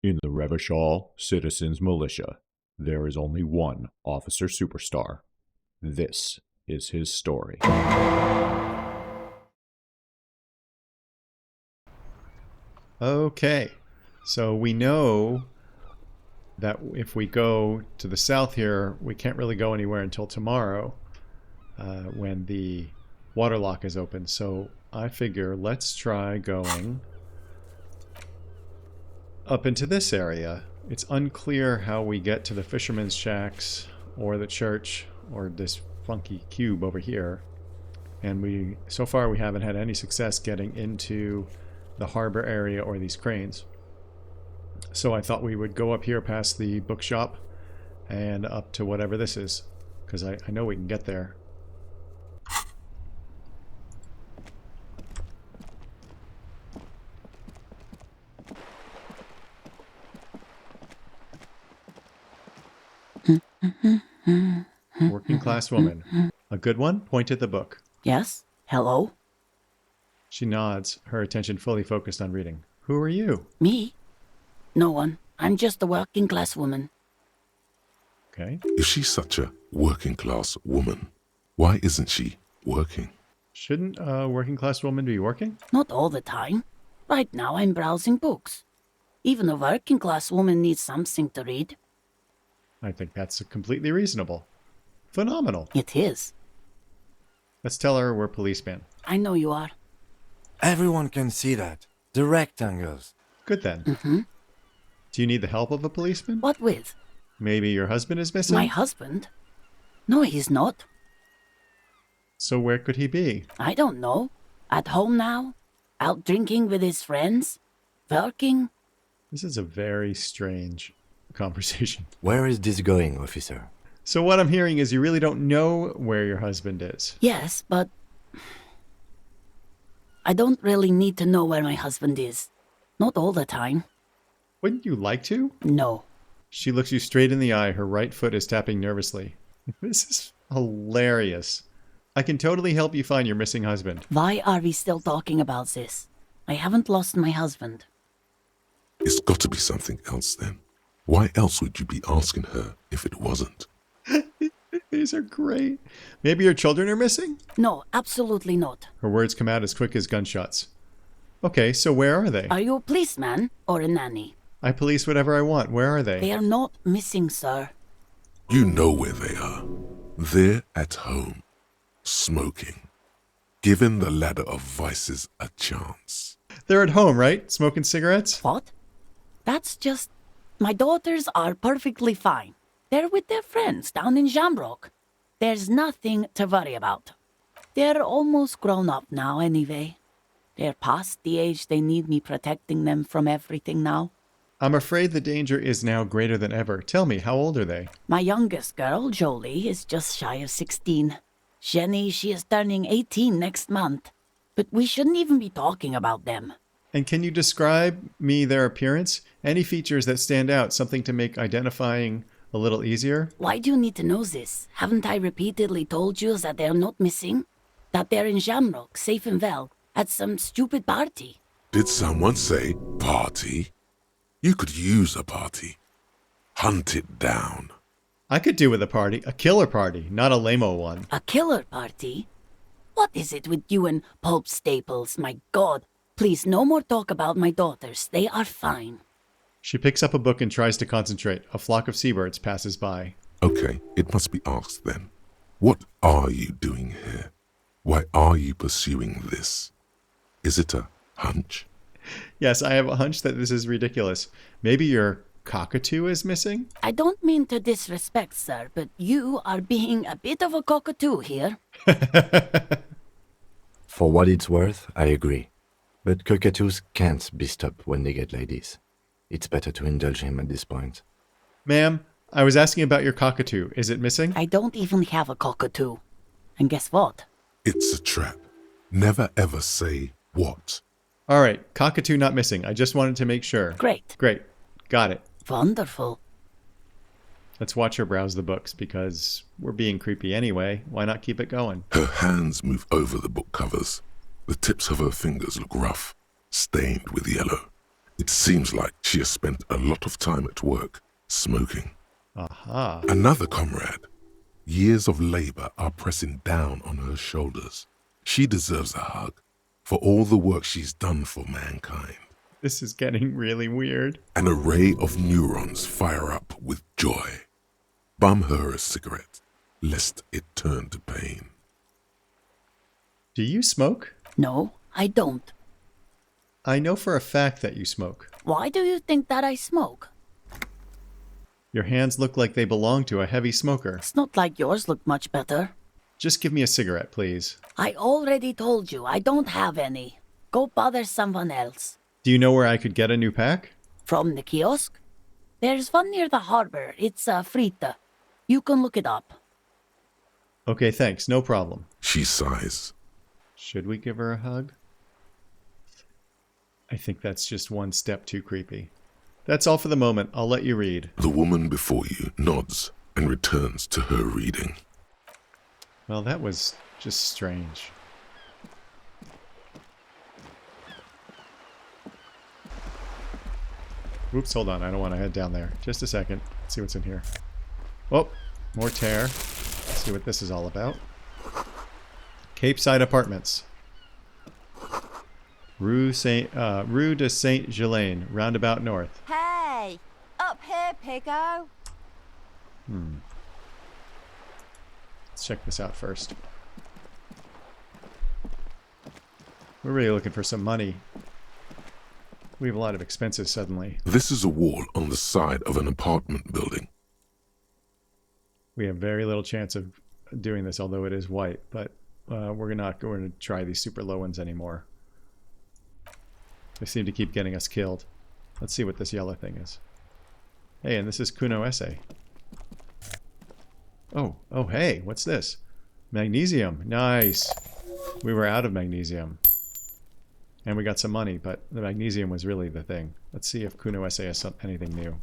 In the Revachol Citizens Militia, there is only one officer superstar. This is his story. Okay, so we know that if we go to the south here, we can't really go anywhere until tomorrow when the water lock is open. So I figure let's try going up into this area. It's unclear how we get to the fishermen's shacks or the church or this funky cube over here. And so far we haven't had any success getting into the harbor area or these cranes. So I thought we would go up here past the bookshop and up to whatever this is, because I know we can get there. Working class woman. A good one? Point at the book. Yes? Hello? She nods, her attention fully focused on reading. Who are you? Me? No one. I'm just a working class woman. Okay. If she's such a working class woman, why isn't she working? Shouldn't a working class woman be working? Not all the time. Right now I'm browsing books. Even a working class woman needs something to read. I think that's completely reasonable. Phenomenal. It is. Let's tell her we're policemen. I know you are. Everyone can see that. The rectangles. Good then. Mm-hmm. Do you need the help of a policeman? What with? Maybe your husband is missing? My husband? No, he's not. So where could he be? I don't know. At home now? Out drinking with his friends? Working? This is a very strange conversation. Where is this going, officer? So what I'm hearing is you really don't know where your husband is. Yes, but I don't really need to know where my husband is. Not all the time. Wouldn't you like to? No. She looks you straight in the eye. Her right foot is tapping nervously. This is hilarious. I can totally help you find your missing husband. Why are we still talking about this? I haven't lost my husband. It's got to be something else then. Why else would you be asking her if it wasn't? These are great. Maybe your children are missing? No, absolutely not. Her words come out as quick as gunshots. Okay, so where are they? Are you a policeman or a nanny? I police whatever I want. Where are they? They are not missing, sir. You know where they are. They're at home, smoking, giving the ladder of vices a chance. They're at home, right? Smoking cigarettes? What? That's just... My daughters are perfectly fine. They're with their friends down in Shamrock. There's nothing to worry about. They're almost grown up now anyway. They're past the age they need me protecting them from everything now. I'm afraid the danger is now greater than ever. Tell me, how old are they? My youngest girl, Jolie, is just shy of 16. Jenny, she is turning 18 next month. But we shouldn't even be talking about them. And can you describe me their appearance? Any features that stand out, something to make identifying a little easier? Why do you need to know this? Haven't I repeatedly told you that they're not missing? That they're in Shamrock, safe and well, at some stupid party? Did someone say party? You could use a party. Hunt it down. I could do with a party, a killer party, not a lame-o one. A killer party? What is it with you and Pulp Staples? My God, please no more talk about my daughters. They are fine. She picks up a book and tries to concentrate. A flock of seabirds passes by. Okay, it must be asked then. What are you doing here? Why are you pursuing this? Is it a hunch? Yes, I have a hunch that this is ridiculous. Maybe your cockatoo is missing? I don't mean to disrespect, sir, but you are being a bit of a cockatoo here. For what it's worth, I agree. But cockatoos can't be stopped when they get ladies. It's better to indulge him at this point. Ma'am, I was asking about your cockatoo. Is it missing? I don't even have a cockatoo. And guess what? It's a trap. Never ever say what. All right, cockatoo not missing. I just wanted to make sure. Great. Great. Got it. Wonderful. Let's watch her browse the books because we're being creepy anyway. Why not keep it going? Her hands move over the book covers. The tips of her fingers look rough, stained with yellow. It seems like she has spent a lot of time at work, smoking. Aha. Another comrade. Years of labor are pressing down on her shoulders. She deserves a hug for all the work she's done for mankind. This is getting really weird. An array of neurons fire up with joy. Bum her a cigarette, lest it turn to pain. Do you smoke? No, I don't. I know for a fact that you smoke. Why do you think that I smoke? Your hands look like they belong to a heavy smoker. It's not like yours look much better. Just give me a cigarette, please. I already told you I don't have any. Go bother someone else. Do you know where I could get a new pack? From the kiosk? There's one near the harbor. It's frita. You can look it up. Okay, thanks. No problem. She sighs. Should we give her a hug? I think that's just one step too creepy. That's all for the moment. I'll let you read. The woman before you nods and returns to her reading. Well, that was just strange. Oops, hold on. I don't want to head down there. Just a second. Let's see what's in here. Oh, more tear. Let's see what this is all about. Cape Side Apartments. Rue de Saint-Ghislain, roundabout north. Hey! Up here, piggo! Let's check this out first. We're really looking for some money. We have a lot of expenses suddenly. This is a wall on the side of an apartment building. We have very little chance of doing this, although it is white, but we're not going to try these super low ones anymore. They seem to keep getting us killed. Let's see what this yellow thing is. Hey, and this is Kuno Essay. Oh, hey, what's this? Magnesium. Nice. We were out of magnesium. And we got some money, but the magnesium was really the thing. Let's see if Kuno Essay has anything new.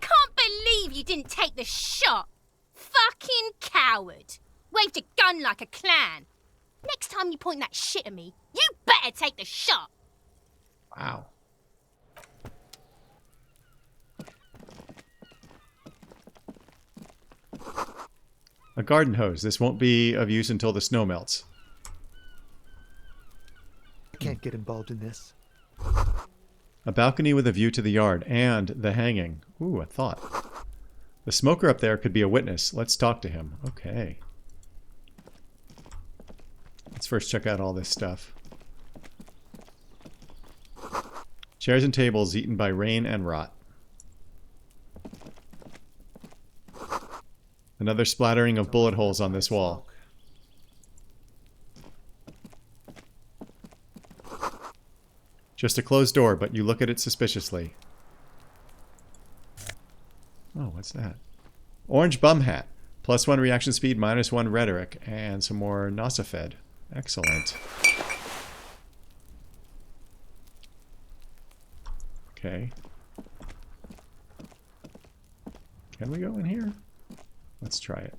Can't believe you didn't take the shot! Fucking coward! Waved a gun like a clown. Next time you point that shit at me, you better take the shot! Wow. A garden hose. This won't be of use until the snow melts. I can't get involved in this. A balcony with a view to the yard and the hanging. Ooh, a thought. The smoker up there could be a witness. Let's talk to him. Okay. Let's first check out all this stuff. Chairs and tables eaten by rain and rot. Another splattering of bullet holes on this wall. Just a closed door, but you look at it suspiciously. Oh, what's that? Orange bum hat. +1 reaction speed, -1 rhetoric, and some more Nosafed. Excellent. Okay. Can we go in here? Let's try it.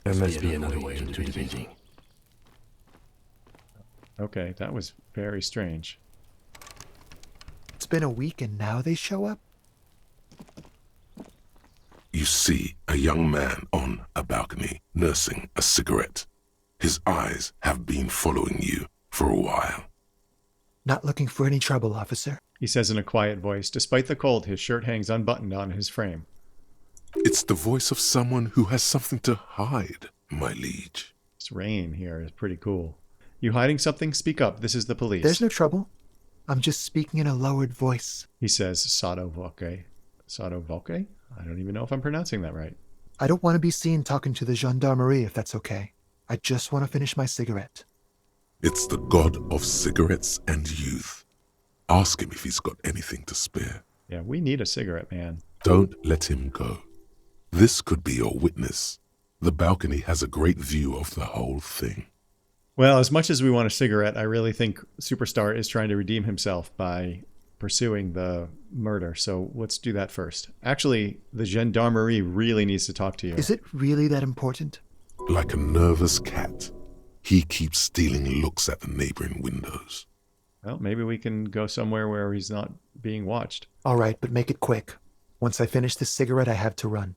There must be another way into the building. Okay, that was very strange. It's been a week and now they show up? You see a young man on a balcony nursing a cigarette. His eyes have been following you for a while. Not looking for any trouble, officer. He says in a quiet voice. Despite the cold, his shirt hangs unbuttoned on his frame. It's the voice of someone who has something to hide, my liege. This rain here is pretty cool. You hiding something? Speak up. This is the police. There's no trouble. I'm just speaking in a lowered voice. He says sotto voce. Sotto voce? I don't even know if I'm pronouncing that right. I don't want to be seen talking to the gendarmerie if that's okay. I just want to finish my cigarette. It's the god of cigarettes and youth. Ask him if he's got anything to spare. Yeah, we need a cigarette, man. Don't let him go. This could be your witness. The balcony has a great view of the whole thing. Well, as much as we want a cigarette, I really think Superstar is trying to redeem himself by pursuing the murder. So let's do that first. Actually, the gendarmerie really needs to talk to you. Is it really that important? Like a nervous cat, he keeps stealing looks at the neighboring windows. Well, maybe we can go somewhere where he's not being watched. All right, but make it quick. Once I finish this cigarette, I have to run.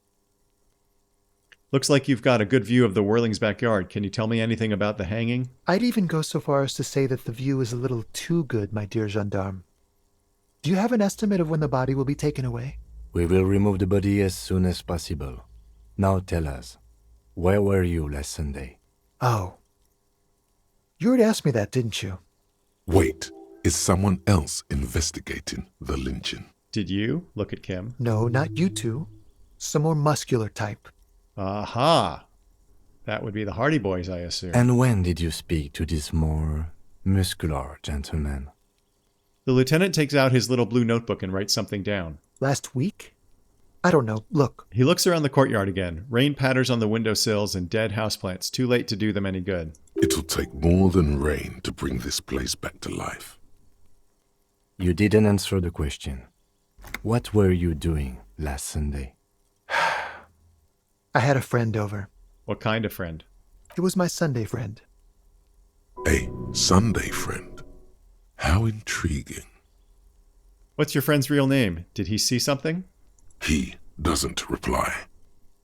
Looks like you've got a good view of the Whirling's backyard. Can you tell me anything about the hanging? I'd even go so far as to say that the view is a little too good, my dear gendarme. Do you have an estimate of when the body will be taken away? We will remove the body as soon as possible. Now tell us, where were you last Sunday? Oh. You already asked me that, didn't you? Wait, is someone else investigating the lynching? Did you? Look at Kim. No, not you two. Some more muscular type. Aha! That would be the Hardy Boys, I assume. And when did you speak to this more muscular gentleman? The lieutenant takes out his little blue notebook and writes something down. Last week? I don't know. Look. He looks around the courtyard again. Rain patters on the windowsills and dead houseplants. Too late to do them any good. It'll take more than rain to bring this place back to life. You didn't answer the question. What were you doing last Sunday? I had a friend over. What kind of friend? It was my Sunday friend. A Sunday friend. How intriguing. What's your friend's real name? Did he see something? He doesn't reply,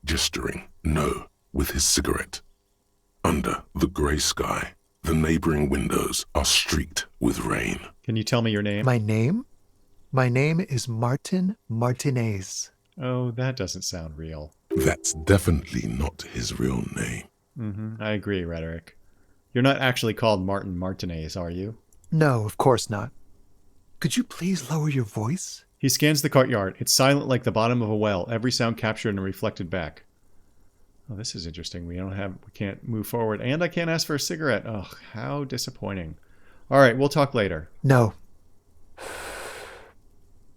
gesturing no with his cigarette. Under the grey sky, the neighboring windows are streaked with rain. Can you tell me your name? My name? My name is Martinaise. Oh, that doesn't sound real. That's definitely not his real name. I agree, Rhetoric. You're not actually called Martin Martinaise, are you? No, of course not. Could you please lower your voice? He scans the courtyard. It's silent like the bottom of a well, every sound captured and reflected back. Oh, this is interesting. We can't move forward, and I can't ask for a cigarette. Oh, how disappointing. All right, we'll talk later. No.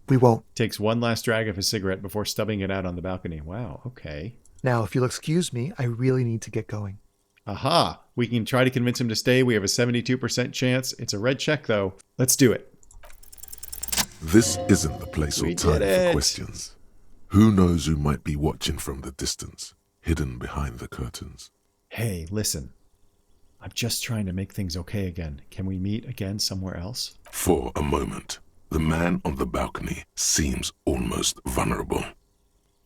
We won't. Takes one last drag of his cigarette before stubbing it out on the balcony. Wow, okay. Now, if you'll excuse me, I really need to get going. Aha! We can try to convince him to stay. We have a 72% chance. It's a red check, though. Let's do it. This isn't the place or We time did it. for questions. Who knows who might be watching from the distance, hidden behind the curtains? Hey, listen. I'm just trying to make things okay again. Can we meet again somewhere else? For a moment, the man on the balcony seems almost vulnerable.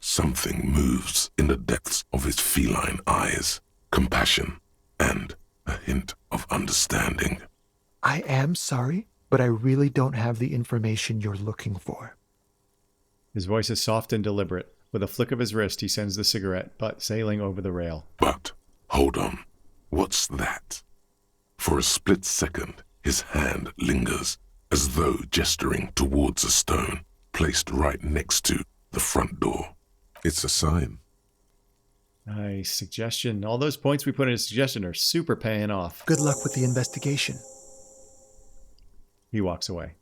Something moves in the depths of his feline eyes, compassion and a hint of understanding. I am sorry, but I really don't have the information you're looking for. His voice is soft and deliberate. With a flick of his wrist, he sends the cigarette, butt sailing over the rail. But, hold on, what's that? For a split second, his hand lingers, as though gesturing towards a stone placed right next to the front door. It's a sign. Nice suggestion. All those points we put in a suggestion are super paying off. Good luck with the investigation. He walks away.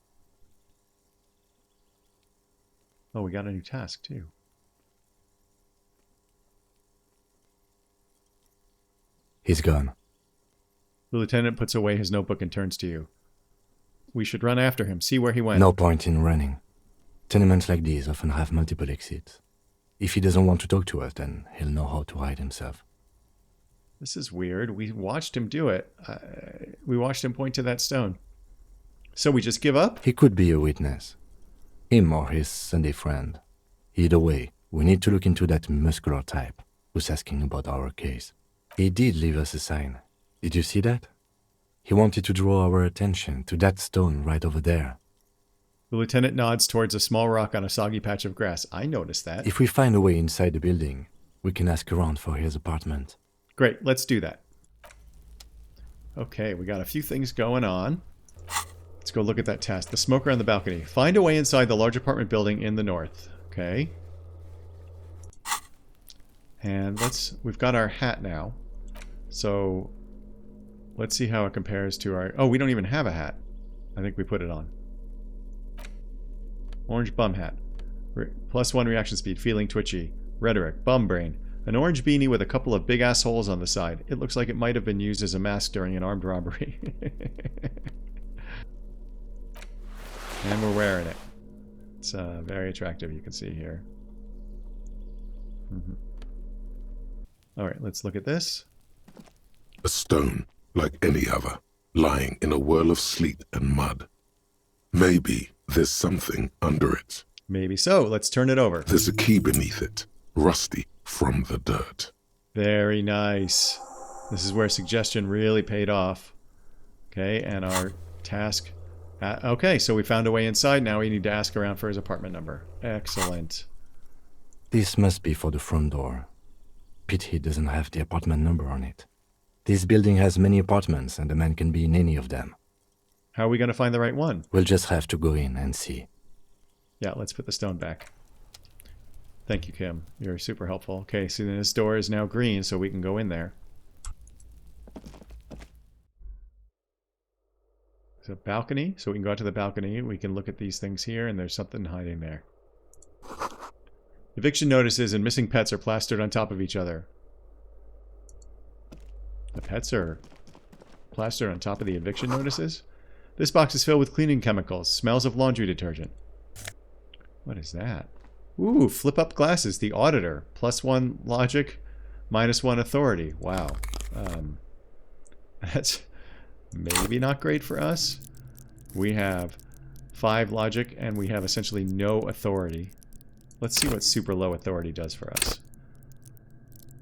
Oh, we got a new task, too. He's gone. The lieutenant puts away his notebook and turns to you. We should run after him, see where he went. No point in running. Tenements like these often have multiple exits. If he doesn't want to talk to us, then he'll know how to hide himself. This is weird. We watched him do it. We watched him point to that stone. So we just give up? He could be a witness. Him or his Sunday friend. Either way, we need to look into that muscular type who's asking about our case. He did leave us a sign. Did you see that? He wanted to draw our attention to that stone right over there. The lieutenant nods towards a small rock on a soggy patch of grass. I noticed that. If we find a way inside the building, we can ask around for his apartment. Great, let's do that. Okay, we got a few things going on. Let's go look at that task. The smoker on the balcony. Find a way inside the large apartment building in the north. Okay. And we've got our hat now. So let's see how it compares to our... Oh, we don't even have a hat. I think we put it on. Orange bum hat. +1 reaction speed. Feeling twitchy. Rhetoric. Bum brain. An orange beanie with a couple of big ass holes on the side. It looks like it might have been used as a mask during an armed robbery. And we're wearing it. It's very attractive, you can see here. Alright, let's look at this. A stone, like any other, lying in a whirl of sleet and mud. Maybe there's something under it. Maybe so. Let's turn it over. There's a key beneath it, rusty from the dirt. Very nice. This is where suggestion really paid off. Okay, and our task... okay, so we found a way inside. Now we need to ask around for his apartment number. Excellent. This must be for the front door. Pity it doesn't have the apartment number on it. This building has many apartments and the man can be in any of them. How are we going to find the right one? We'll just have to go in and see. Yeah, let's put the stone back. Thank you, Kim. You're super helpful. Okay, so then this door is now green, so we can go in there. There's a balcony, so we can go out to the balcony. We can look at these things here, and there's something hiding there. Eviction notices and missing pets are plastered on top of each other. The pets are plastered on top of the eviction notices? This box is filled with cleaning chemicals. Smells of laundry detergent. What is that? Ooh, flip up glasses. The auditor. +1 logic, -1 authority. Wow. That's maybe not great for us. We have 5 logic and we have essentially no authority. Let's see what super low authority does for us.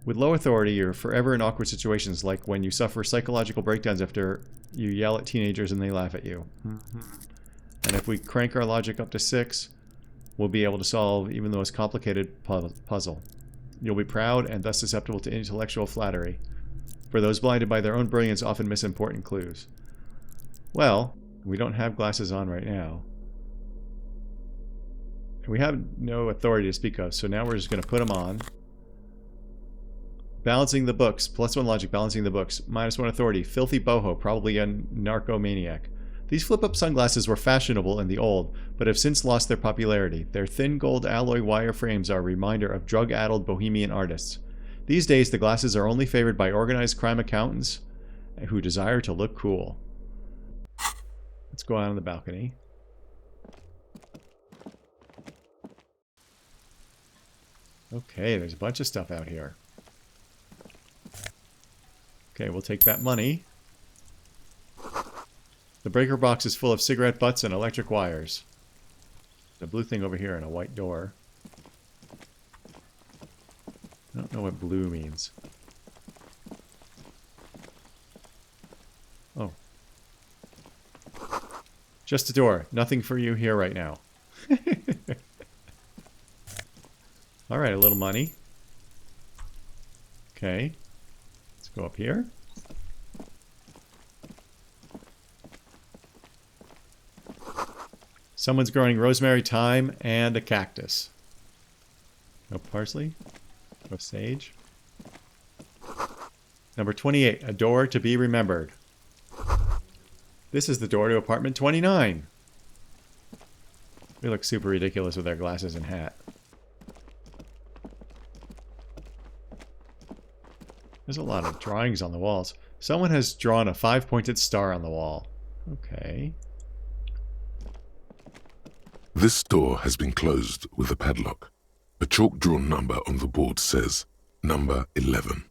With low authority, you're forever in awkward situations, like when you suffer psychological breakdowns after you yell at teenagers and they laugh at you. And if we crank our logic up to 6, we'll be able to solve even the most complicated puzzle. You'll be proud and thus susceptible to intellectual flattery. For those blinded by their own brilliance often miss important clues. Well, we don't have glasses on right now. We have no authority to speak of, so now we're just going to put them on. Balancing the books. +1 logic, balancing the books. -1 authority. Filthy boho, probably a narcomaniac. These flip-up sunglasses were fashionable in the old, but have since lost their popularity. Their thin gold alloy wire frames are a reminder of drug-addled bohemian artists. These days, the glasses are only favored by organized crime accountants who desire to look cool. Let's go out on the balcony. Okay, there's a bunch of stuff out here. Okay, we'll take that money. The breaker box is full of cigarette butts and electric wires. The blue thing over here and a white door. I don't know what blue means. Oh. Just a door. Nothing for you here right now. Alright, a little money. Okay. Let's go up here. Someone's growing rosemary, thyme, and a cactus. No parsley. No sage. Number 28. A door to be remembered. This is the door to apartment 29. We look super ridiculous with our glasses and hat. There's a lot of drawings on the walls. Someone has drawn a 5-pointed star on the wall. Okay. This door has been closed with a padlock. A chalk-drawn number on the board says, number 11.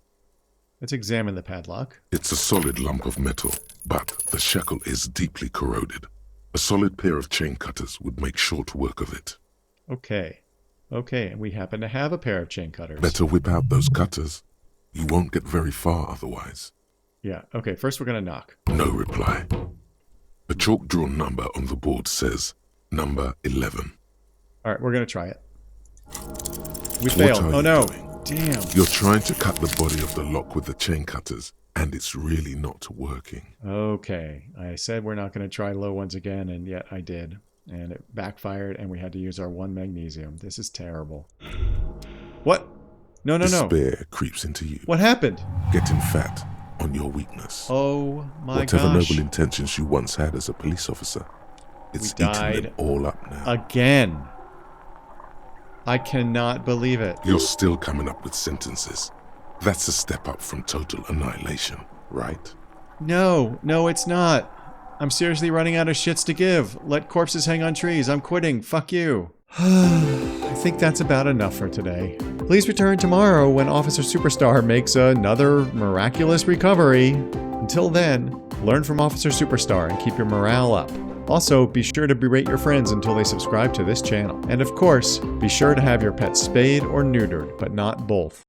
Let's examine the padlock. It's a solid lump of metal, but the shackle is deeply corroded. A solid pair of chain cutters would make short work of it. Okay. Okay, and we happen to have a pair of chain cutters. Better whip out those cutters. You won't get very far otherwise. Yeah, okay, first we're going to knock. No reply. A chalk-drawn number on the board says, number 11. Alright, we're going to try it. We failed. Oh no. Damn. You're trying to cut the body of the lock with the chain cutters, and it's really not working. Okay. I said we're not going to try low ones again, and yet I did. And it backfired, and we had to use our 1 magnesium. This is terrible. What? No, no, no. Despair creeps into you. What happened? Getting fat on your weakness. Oh my Whatever gosh. noble intentions you once had as a police officer, it's We eating died them all up now. Again. I cannot believe it. You're still coming up with sentences. That's a step up from total annihilation, right? No, no, it's not. I'm seriously running out of shits to give. Let corpses hang on trees. I'm quitting. Fuck you. I think that's about enough for today. Please return tomorrow when Officer Superstar makes another miraculous recovery. Until then, learn from Officer Superstar and keep your morale up. Also, be sure to berate your friends until they subscribe to this channel. And of course, be sure to have your pet spayed or neutered, but not both.